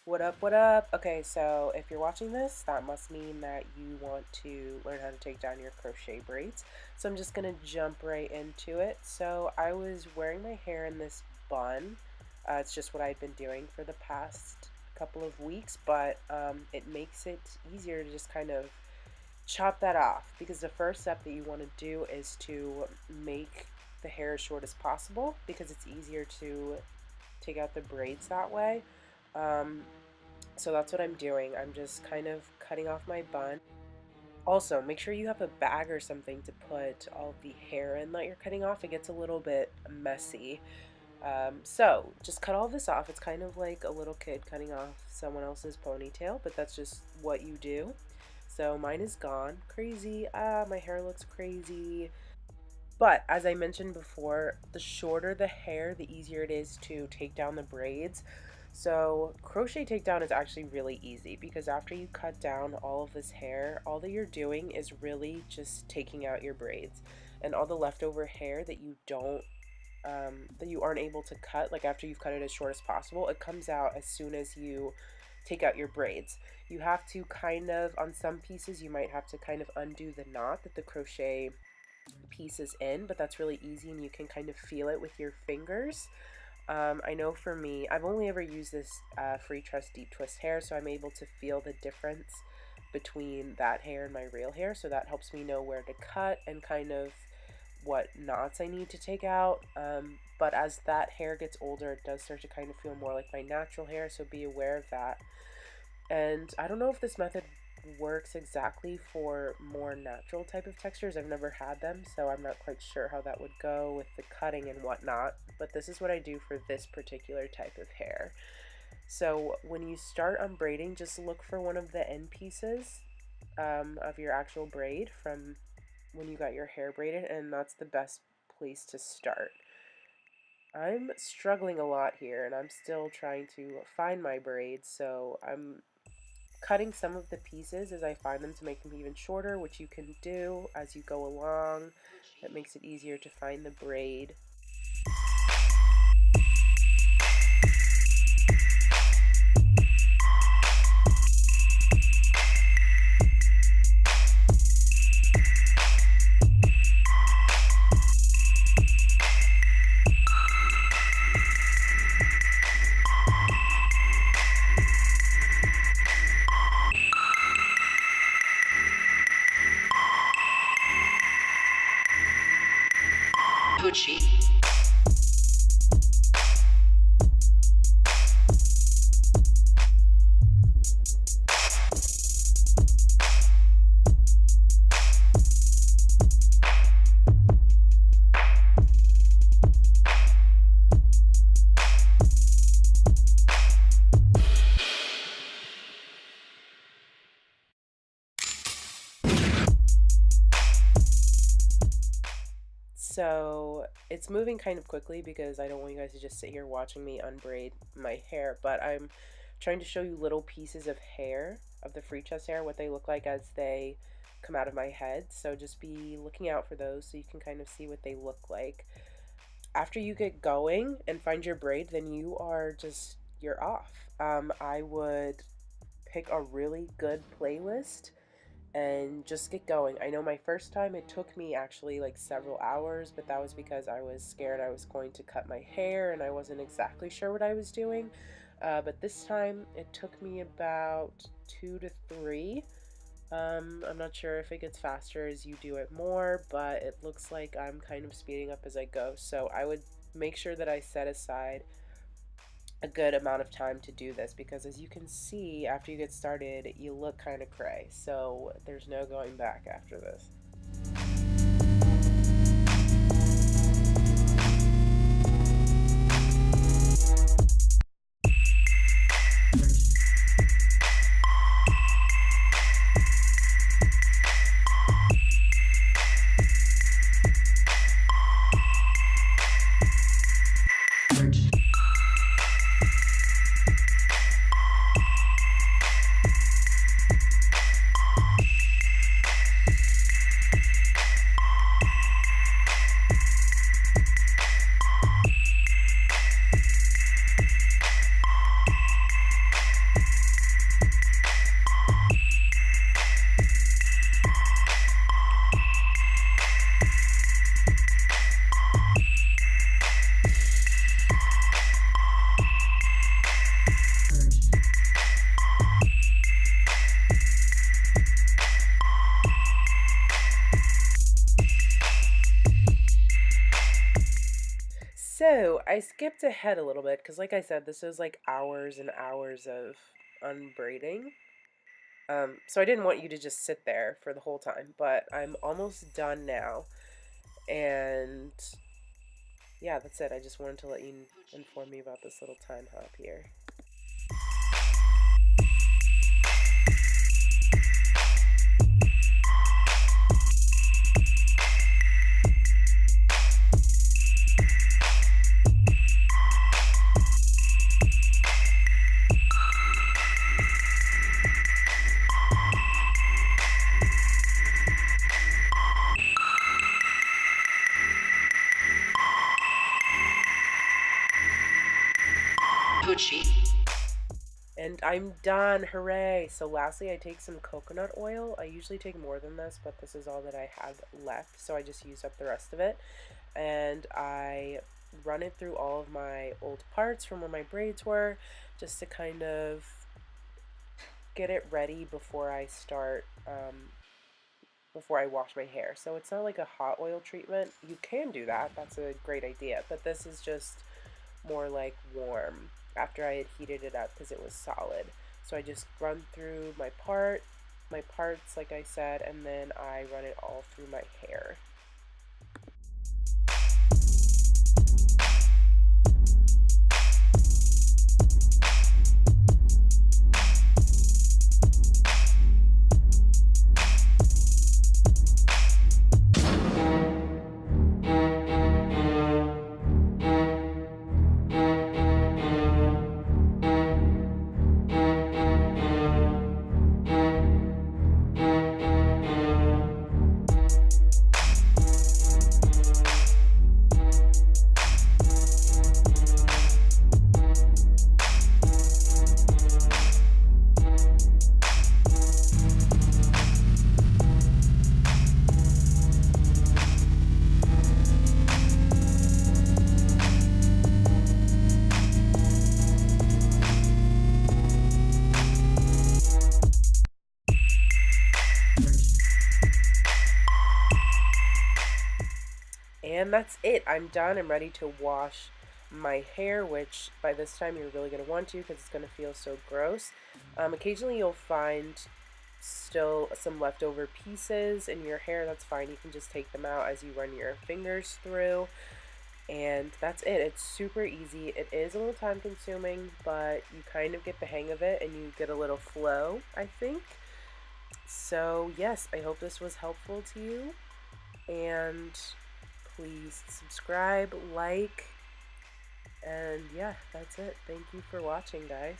What up, what up? Okay, so if you're watching this, that must mean that you want to learn how to take down your crochet braids. So I'm just gonna jump right into it. So I was wearing my hair in this bun. It's just what I've been doing for the past couple of weeks, but it makes it easier to just kind of chop that off, because the first step that you want to do is to make the hair as short as possible, because it's easier to take out the braids that way. Um, so that's what I'm doing. I'm just kind of cutting off my bun. Also, make sure you have a bag or something to put all of the hair in that you're cutting off. It gets a little bit messy. So just cut all this off. It's kind of like a little kid cutting off someone else's ponytail, but that's just what you do. So mine is gone. Crazy. My hair looks crazy. But as I mentioned before, the shorter the hair, the easier it is to take down the braids. So crochet takedown is actually really easy, because after you cut down all of this hair, all that you're doing is really just taking out your braids, and all the leftover hair that you don't that you aren't able to cut, like after you've cut it as short as possible, it comes out as soon as you take out your braids. You have to kind of, on some pieces, you might have to kind of undo the knot that the crochet piece is in, but that's really easy and you can kind of feel it with your fingers. I know for me, I've only ever used this Freetress deep twist hair, so I'm able to feel the difference between that hair and my real hair, so that helps me know where to cut and kind of what knots I need to take out. But as that hair gets older, it does start to kind of feel more like my natural hair, so be aware of that. And I don't know if this method works exactly for more natural type of textures. I've never had them, so I'm not quite sure how that would go with the cutting and whatnot, but this is what I do for this particular type of hair. So when you start unbraiding, just look for one of the end pieces of your actual braid from when you got your hair braided, and that's the best place to start. I'm struggling a lot here, and I'm still trying to find my braids, so I'm cutting some of the pieces as I find them to make them even shorter, which you can do as you go along. That makes it easier to find the braid. Gucci. So it's moving kind of quickly because I don't want you guys to just sit here watching me unbraid my hair, but I'm trying to show you little pieces of hair, of the Freetress hair, what they look like as they come out of my head. So just be looking out for those so you can kind of see what they look like. After you get going and find your braid, then you're off. I would pick a really good playlist and just get going. I know my first time it took me actually like several hours, but that was because I was scared I was going to cut my hair and I wasn't exactly sure what I was doing. But this time it took me about 2 to 3. I'm not sure if it gets faster as you do it more, but it looks like I'm kind of speeding up as I go. So I would make sure that I set aside a good amount of time to do this, because as you can see, after you get started, you look kind of cray. So there's no going back after this. I skipped ahead a little bit because, like I said, this is like hours and hours of unbraiding. So I didn't want you to just sit there for the whole time, but I'm almost done now. And yeah, that's it. I just wanted to let you inform me about this little time hop here. Gucci. And I'm done, hooray! So lastly, I take some coconut oil. I usually take more than this, but this is all that I had left, so I just used up the rest of it. And I run it through all of my old parts from where my braids were, just to kind of get it ready before I start, before I wash my hair. So it's not like a hot oil treatment. You can do that, that's a great idea, but this is just more like warm after I had heated it up because it was solid. So I just run through my parts, like I said, and then I run it all through my hair. And that's it. I'm done. I'm ready to wash my hair, which by this time you're really going to want to because it's going to feel so gross. Occasionally you'll find still some leftover pieces in your hair. That's fine. You can just take them out as you run your fingers through. And that's it. It's super easy. It is a little time consuming, but you kind of get the hang of it and you get a little flow, I think. So yes, I hope this was helpful to you. And please subscribe, like, and yeah, that's it. Thank you for watching, guys.